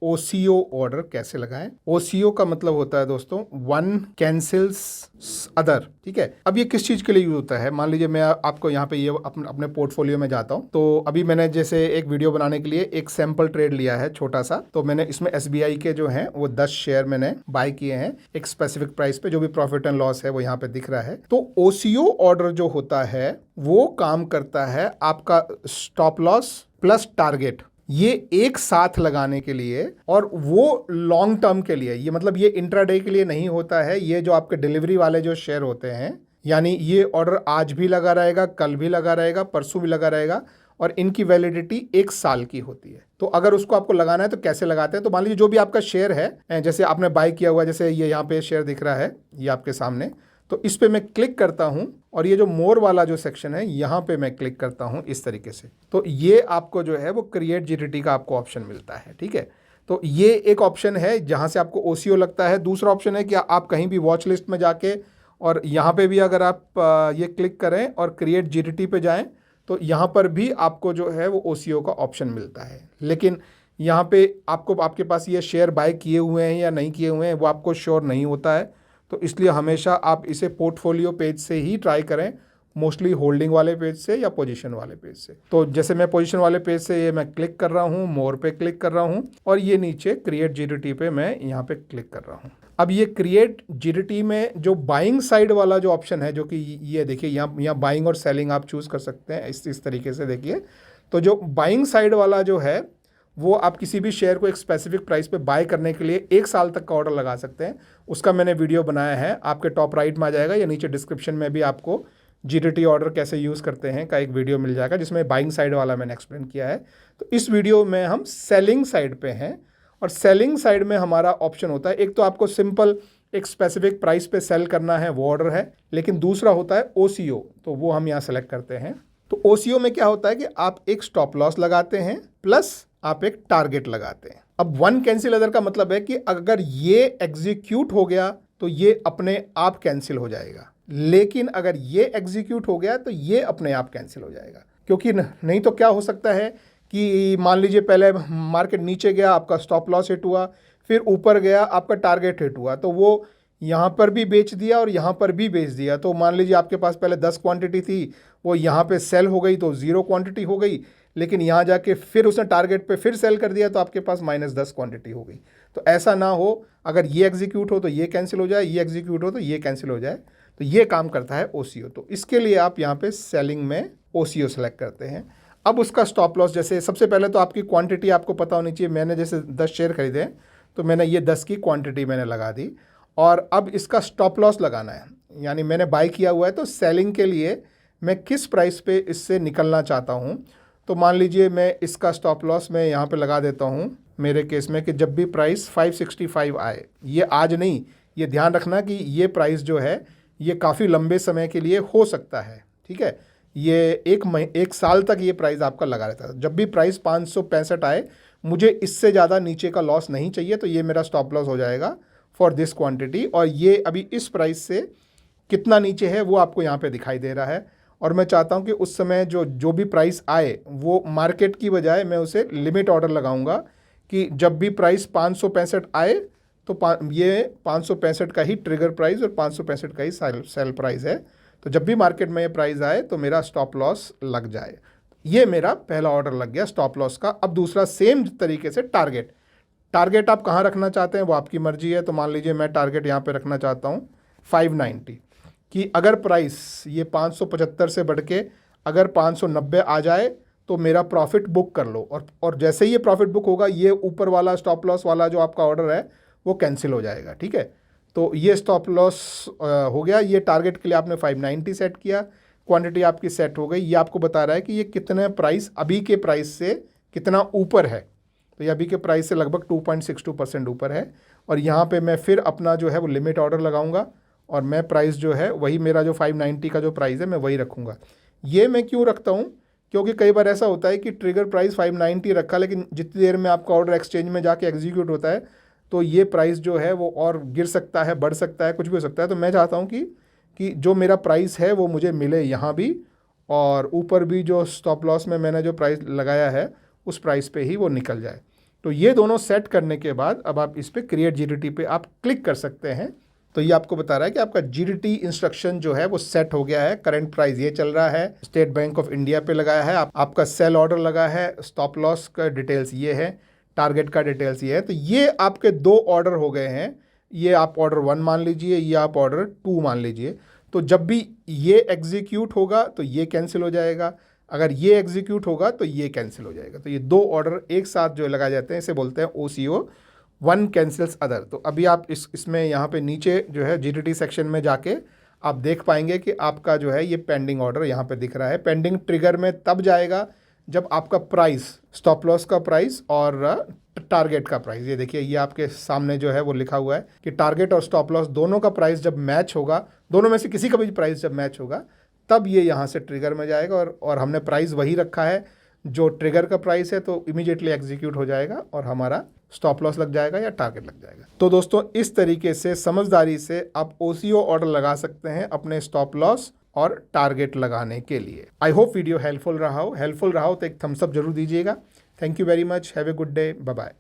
OCO order कैसे लगाएं। OCO का मतलब होता है दोस्तों वन कैंसिल्स अदर, ठीक है। अब ये किस चीज के लिए यूज होता है, मान लीजिए मैं आपको यहाँ पे ये अपने पोर्टफोलियो में जाता हूँ, तो अभी मैंने जैसे एक वीडियो बनाने के लिए एक सैंपल ट्रेड लिया है छोटा सा, तो मैंने इसमें एसबीआई के जो हैं वो 10 शेयर मैंने बाय किए हैं एक स्पेसिफिक प्राइस पे, जो भी प्रॉफिट एंड लॉस है वो यहाँ पे दिख रहा है। तो ओसीओ ऑर्डर जो होता है वो काम करता है आपका स्टॉप लॉस प्लस टारगेट, ये एक साथ लगाने के लिए, और वो लॉन्ग टर्म के लिए। ये मतलब ये इंट्राडे के लिए नहीं होता है, ये जो आपके डिलीवरी वाले जो शेयर होते हैं, यानी ये ऑर्डर आज भी लगा रहेगा, कल भी लगा रहेगा, परसों भी लगा रहेगा, और इनकी वैलिडिटी 1 साल की होती है। तो अगर उसको आपको लगाना है तो कैसे लगाते हैं, तो मान लीजिए जो भी आपका शेयर है, जैसे आपने बाय किया हुआ, जैसे ये यहाँ पे शेयर दिख रहा है ये आपके सामने, तो इस पे मैं क्लिक करता हूं और ये जो मोर वाला जो सेक्शन है यहाँ पे मैं क्लिक करता हूं इस तरीके से, तो ये आपको जो है वो क्रिएट जीटीटी का आपको ऑप्शन मिलता है, ठीक है। तो ये एक ऑप्शन है जहां से आपको ओसीओ लगता है। दूसरा ऑप्शन है कि आप कहीं भी वॉच लिस्ट में जाके, और यहाँ पे भी अगर आप ये क्लिक करें और क्रिएट जीटीटी पे जाएं तो यहाँ पर भी आपको जो है वो ओसीओ का ऑप्शन मिलता है। लेकिन यहाँ पे आपको आपके पास ये शेयर बाय किए हुए हैं या नहीं किए हुए हैं वो आपको श्योर नहीं होता है, तो इसलिए हमेशा आप इसे पोर्टफोलियो पेज से ही ट्राई करें, मोस्टली होल्डिंग वाले पेज से या पोजीशन वाले पेज से। तो जैसे मैं पोजीशन वाले पेज से ये मैं क्लिक कर रहा हूँ, मोर पे क्लिक कर रहा हूँ, और ये नीचे क्रिएट जीटीटी पे मैं यहाँ पे क्लिक कर रहा हूँ। अब ये क्रिएट जीटीटी में जो बाइंग साइड वाला जो ऑप्शन है, जो कि ये देखिए यहाँ बाइंग और सेलिंग आप चूज़ कर सकते हैं इस तरीके से। देखिए तो जो बाइंग साइड वाला जो है वो आप किसी भी शेयर को एक स्पेसिफिक प्राइस पे बाय करने के लिए 1 साल तक का ऑर्डर लगा सकते हैं। उसका मैंने वीडियो बनाया है, आपके टॉप राइट में आ जाएगा या नीचे डिस्क्रिप्शन में भी आपको जीटीटी ऑर्डर कैसे यूज़ करते हैं का एक वीडियो मिल जाएगा, जिसमें बाइंग साइड वाला मैंने एक्सप्लेन किया है। तो इस वीडियो में हम सेलिंग साइड पे हैं, और सेलिंग साइड में हमारा ऑप्शन होता है, एक तो आपको सिंपल एक स्पेसिफिक प्राइस पे सेल करना है वो ऑर्डर है, लेकिन दूसरा होता है ओसीओ, तो वो हम यहाँ सेलेक्ट करते हैं। तो ओसीओ में क्या होता है कि आप एक स्टॉप लॉस लगाते हैं प्लस आप एक टारगेट लगाते हैं। अब वन कैंसिल अदर का मतलब है कि अगर ये एग्जीक्यूट हो गया तो ये अपने आप कैंसिल हो जाएगा, लेकिन अगर ये एग्जीक्यूट हो गया तो ये अपने आप कैंसिल हो जाएगा। क्योंकि नहीं तो क्या हो सकता है कि मान लीजिए पहले मार्केट नीचे गया, आपका स्टॉप लॉस हिट हुआ, फिर ऊपर गया, आपका टारगेट हिट हुआ, तो वो यहाँ पर भी बेच दिया और यहाँ पर भी बेच दिया। तो मान लीजिए आपके पास पहले 10 क्वांटिटी थी, वो यहाँ पे सेल हो गई तो 0 क्वांटिटी हो गई, लेकिन यहाँ जाके फिर उसने टारगेट पे फिर सेल कर दिया तो आपके पास -10 क्वांटिटी हो गई। तो ऐसा ना हो, अगर ये एग्जीक्यूट हो तो ये कैंसिल हो जाए, ये एग्जीक्यूट हो तो ये कैंसिल हो जाए। तो ये काम करता है ओसीओ। तो इसके लिए आप यहाँ पे सेलिंग में ओसीओ सेलेक्ट करते हैं। अब उसका स्टॉप लॉस, जैसे सबसे पहले तो आपकी क्वांटिटी आपको पता होनी चाहिए। मैंने जैसे 10 शेयर खरीदे तो मैंने ये 10 की क्वांटिटी मैंने लगा दी, और अब इसका स्टॉप लॉस लगाना है, यानी मैंने बाय किया हुआ है तो सेलिंग के लिए मैं किस प्राइस पे इससे निकलना चाहता हूँ। तो मान लीजिए मैं इसका स्टॉप लॉस मैं यहाँ पे लगा देता हूँ मेरे केस में कि जब भी प्राइस 565 आए, ये आज नहीं, ये ध्यान रखना कि ये प्राइस जो है ये काफ़ी लंबे समय के लिए हो सकता है, ठीक है। ये एक साल तक ये प्राइस आपका लगा रहता है। जब भी प्राइस 565 आए, मुझे इससे ज़्यादा नीचे का लॉस नहीं चाहिए, तो ये मेरा स्टॉप लॉस हो जाएगा फॉर दिस क्वांटिटी। और ये अभी इस प्राइस से कितना नीचे है वो आपको यहाँ पे दिखाई दे रहा है, और मैं चाहता हूँ कि उस समय जो भी प्राइस आए वो मार्केट की बजाय मैं उसे लिमिट ऑर्डर लगाऊंगा कि जब भी प्राइस 565 आए तो ये 565 का ही ट्रिगर प्राइस और 565 का ही सेल प्राइस है। तो जब भी मार्केट में ये प्राइस आए तो मेरा स्टॉप लॉस लग जाए। ये मेरा पहला ऑर्डर लग गया स्टॉप लॉस का। अब दूसरा सेम तरीके से टारगेट आप कहाँ रखना चाहते हैं वो आपकी मर्जी है। तो मान लीजिए मैं टारगेट यहाँ पे रखना चाहता हूँ 590, कि अगर प्राइस ये 575 से बढ़ के अगर 590 आ जाए तो मेरा प्रॉफिट बुक कर लो, और जैसे ही ये प्रॉफिट बुक होगा ये ऊपर वाला स्टॉप लॉस वाला जो आपका ऑर्डर है वो कैंसिल हो जाएगा, ठीक है। तो ये स्टॉप लॉस हो गया। ये टारगेट के लिए आपने 590 सेट किया, क्वांटिटी आपकी सेट हो गई। ये आपको बता रहा है कि ये कितने प्राइस अभी के प्राइस से कितना ऊपर है। तो ये अभी के प्राइस से लगभग 2.62% ऊपर है, और यहाँ पे मैं फिर अपना जो है वो लिमिट ऑर्डर लगाऊंगा, और मैं प्राइस जो है वही मेरा जो 590 का जो प्राइस है मैं वही रखूँगा। ये मैं क्यों रखता हूँ, क्योंकि कई बार ऐसा होता है कि ट्रिगर प्राइस 590 रखा, लेकिन जितनी देर में आपका ऑर्डर एक्सचेंज में जाके एग्जीक्यूट होता है तो ये प्राइस जो है वो और गिर सकता है, बढ़ सकता है, कुछ भी हो सकता है। तो मैं चाहता हूँ कि जो मेरा प्राइस है वो मुझे मिले यहाँ भी, और ऊपर भी जो स्टॉप लॉस में मैंने जो प्राइस लगाया है उस प्राइस पे ही वो निकल जाए। तो ये दोनों सेट करने के बाद अब आप इस पे क्रिएट जीडीटी पे आप क्लिक कर सकते हैं। तो ये आपको बता रहा है कि आपका जीडीटी इंस्ट्रक्शन जो है वो सेट हो गया है। करंट प्राइस ये चल रहा है, स्टेट बैंक ऑफ इंडिया पे लगाया है, आपका सेल ऑर्डर लगा है, स्टॉप लॉस का डिटेल्स ये है, टारगेट का डिटेल्स ये है। तो ये आपके 2 ऑर्डर हो गए हैं। ये आप ऑर्डर 1 मान लीजिए, ये आप ऑर्डर 2 मान लीजिए। तो जब भी ये एग्जीक्यूट होगा तो ये कैंसिल हो जाएगा, अगर ये एग्जीक्यूट होगा तो ये कैंसिल हो जाएगा। तो ये 2 ऑर्डर एक साथ जो लगाए जाते हैं इसे बोलते हैं OCO, वन कैंसिल्स अदर। तो अभी आप इसमें यहाँ पे नीचे जो है जीडीटी सेक्शन में जाके आप देख पाएंगे कि आपका जो है ये पेंडिंग ऑर्डर यहाँ पे दिख रहा है। पेंडिंग ट्रिगर में तब जाएगा जब आपका प्राइस, स्टॉप लॉस का प्राइस और टारगेट का प्राइस, ये देखिए ये आपके सामने जो है वो लिखा हुआ है कि टारगेट और स्टॉप लॉस दोनों का प्राइस जब मैच होगा, दोनों में से किसी का भी प्राइस जब मैच होगा तब ये यहाँ से ट्रिगर में जाएगा। और हमने प्राइस वही रखा है जो ट्रिगर का प्राइस है, तो इमीडिएटली एग्जीक्यूट हो जाएगा और हमारा स्टॉप लॉस लग जाएगा या टारगेट लग जाएगा। तो दोस्तों इस तरीके से समझदारी से आप OCO ऑर्डर लगा सकते हैं अपने स्टॉप लॉस और टारगेट लगाने के लिए। आई होप वीडियो हेल्पफुल रहा हो तो एक थम्स अप जरूर दीजिएगा। Thank you very much, have a good day, bye bye.